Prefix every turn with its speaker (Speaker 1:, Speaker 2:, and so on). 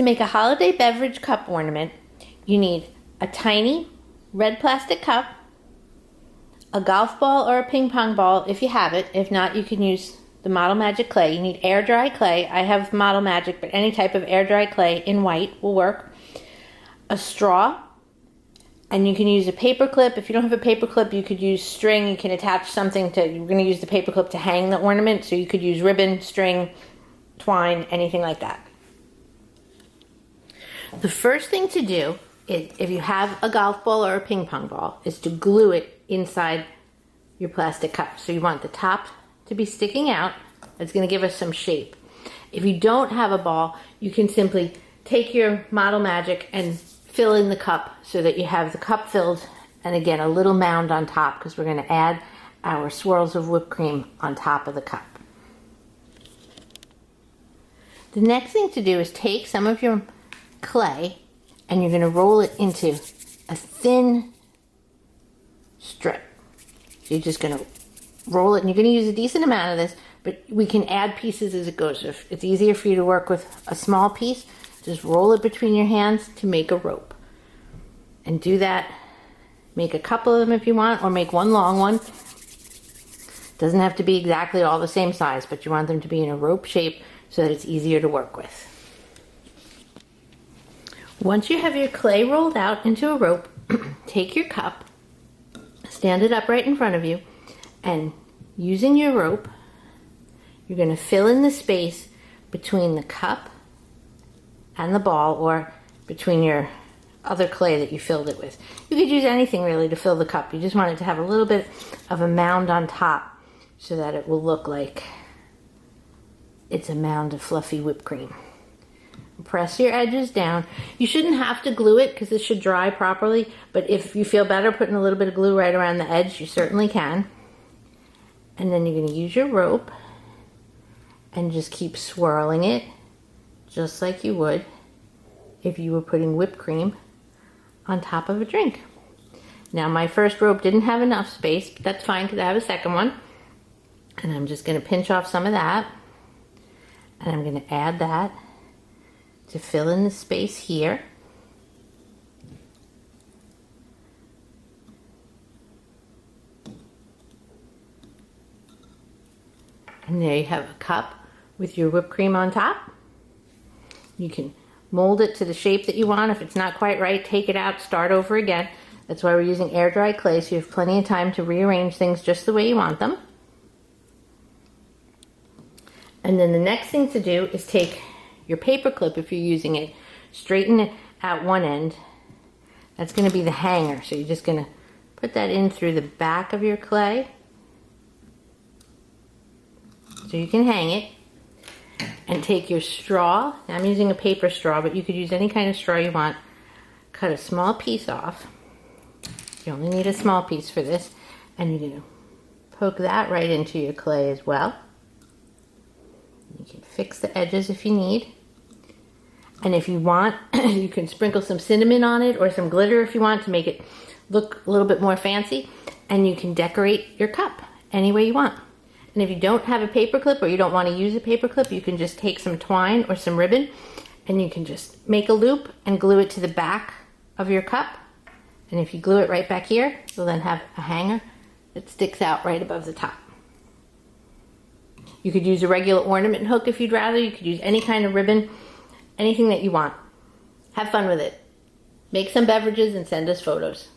Speaker 1: To make a holiday beverage cup ornament, you need a tiny red plastic cup, a golf ball or a ping pong ball if you have it. If not, you can use the Model Magic clay. You need air dry clay. I have Model Magic, but any type of air dry clay in white will work. A straw, and you can use a paper clip. If you don't have a paper clip, you could use string. You can attach something to, you're going to use the paper clip to hang the ornament, so you could use ribbon, string, twine, anything like that. The first thing to do is, if you have a golf ball or a ping pong ball, is to glue it inside your plastic cup. So you want the top to be sticking out. It's going to give us some shape. If you don't have a ball, you can simply take your Model Magic and fill in the cup so that you have the cup filled, and again a little mound on top, because we're going to add our swirls of whipped cream on top of the cup. The next thing to do is take some of your clay and you're going to roll it into a thin strip. So you're just going to roll it, and you're going to use a decent amount of this, but we can add pieces as it goes. If it's easier for you to work with a small piece, just roll it between your hands to make a rope. And do that. Make a couple of them if you want, or make one long one. Doesn't have to be exactly all the same size, but you want them to be in a rope shape so that it's easier to work with. Once you have your clay rolled out into a rope, take your cup, stand it upright in front of you, and using your rope, you're going to fill in the space between the cup and the ball, or between your other clay that you filled it with. You could use anything really to fill the cup. You just want it to have a little bit of a mound on top so that it will look like it's a mound of fluffy whipped cream. Press your edges down. You shouldn't have to glue it because this should dry properly, but if you feel better putting a little bit of glue right around the edge, you certainly can. And then you're going to use your rope and just keep swirling it just like you would if you were putting whipped cream on top of a drink. Now my first rope didn't have enough space, but that's fine because I have a second one. And I'm just going to pinch off some of that, and I'm going to add that to fill in the space here. And there you have a cup with your whipped cream on top. You can mold it to the shape that you want. If it's not quite right, take it out, start over again. That's why we're using air dry clay, so you have plenty of time to rearrange things just the way you want them. And then the next thing to do is take your paper clip, if you're using it, straighten it at one end. That's going to be the hanger. So you're just going to put that in through the back of your clay so you can hang it. And take your straw. Now I'm using a paper straw, but you could use any kind of straw you want. Cut a small piece off. You only need a small piece for this. And you're going to poke that right into your clay as well. You can fix the edges if you need. And if you want, you can sprinkle some cinnamon on it or some glitter if you want to make it look a little bit more fancy. And you can decorate your cup any way you want. And if you don't have a paper clip, or you don't want to use a paper clip, you can just take some twine or some ribbon and you can just make a loop and glue it to the back of your cup. And if you glue it right back here, you'll then have a hanger that sticks out right above the top. You could use a regular ornament hook if you'd rather. You could use any kind of ribbon, anything that you want. Have fun with it. Make some beverages and send us photos.